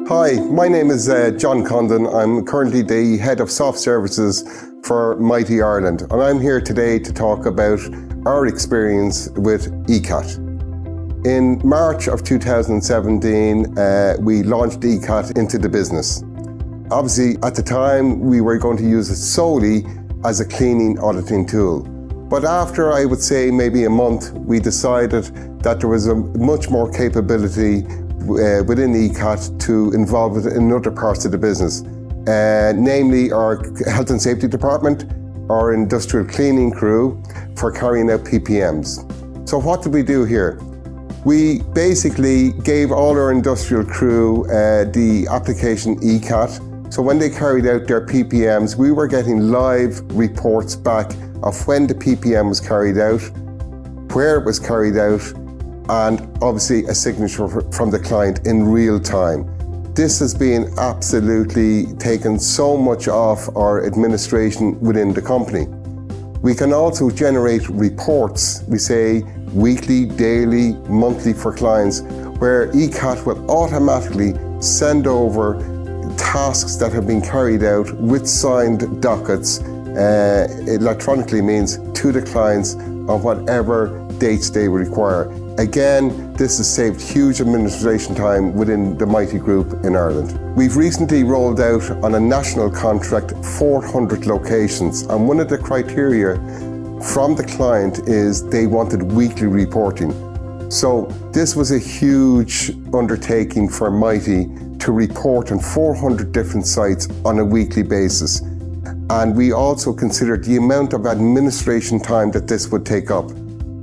Hi, my name is John Condon. I'm currently the Head of Soft Services for Mitie Ireland, and I'm here today to talk about our experience with ECAT. In March of 2017, we launched ECAT into the business. Obviously, at the time, we were going to use it solely as a cleaning auditing tool. But after, I would say, maybe a month, we decided that there was a much more capability within ECAT to involve it in other parts of the business, namely our health and safety department, our industrial cleaning crew for carrying out PPMs. So what did we do here? We basically gave all our industrial crew the application ECAT. So when they carried out their PPMs, we were getting live reports back of when the PPM was carried out, where it was carried out, and obviously a signature from the client in real time. This has been absolutely taken so much off our administration within the company. We can also generate reports, we say weekly, daily, monthly for clients, where ECAT will automatically send over tasks that have been carried out with signed dockets, electronically means to the clients on whatever dates they require. Again, this has saved huge administration time within the Mitie Group in Ireland. We've recently rolled out on a national contract 400 locations, and one of the criteria from the client is they wanted weekly reporting. So this was a huge undertaking for Mitie to report on 400 different sites on a weekly basis. And we also considered the amount of administration time that this would take up.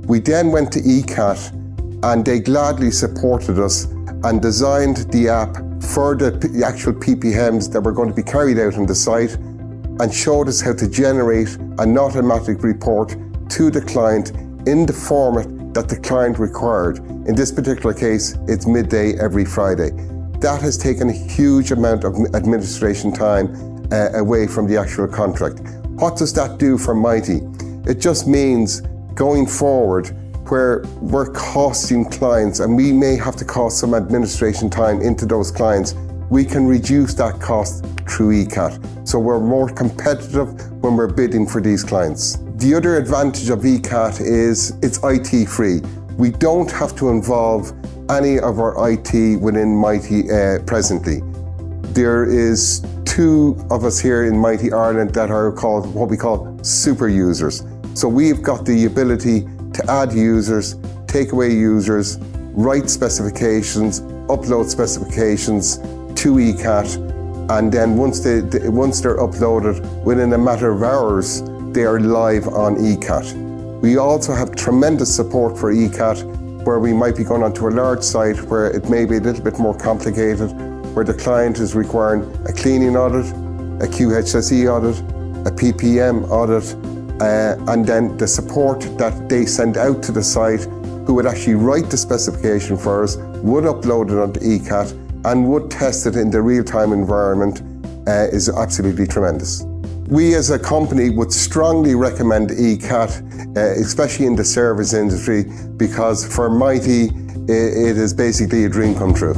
We then went to ECAT, and they gladly supported us and designed the app for the actual PPMs that were going to be carried out on the site, and showed us how to generate an automatic report to the client in the format that the client required. In this particular case, it's midday every Friday. That has taken a huge amount of administration time away from the actual contract. What does that do for Mitie? It just means going forward, where we're costing clients and we may have to cost some administration time into those clients, we can reduce that cost through ECAT. So we're more competitive when we're bidding for these clients. The other advantage of ECAT is it's IT free. We don't have to involve any of our IT within Mitie presently. There is two of us here in Mitie Ireland that are called what we call super users. So we've got the ability to add users, take away users, write specifications, upload specifications to ECAT, and then once they're uploaded, within a matter of hours, they are live on ECAT. We also have tremendous support for ECAT, where we might be going onto a large site where it may be a little bit more complicated, where the client is requiring a cleaning audit, a QHSE audit, a PPM audit, and then the support that they send out to the site, who would actually write the specification for us, would upload it onto ECAT, and would test it in the real-time environment, is absolutely tremendous. We as a company would strongly recommend ECAT, especially in the service industry, because for Mitie, it is basically a dream come true.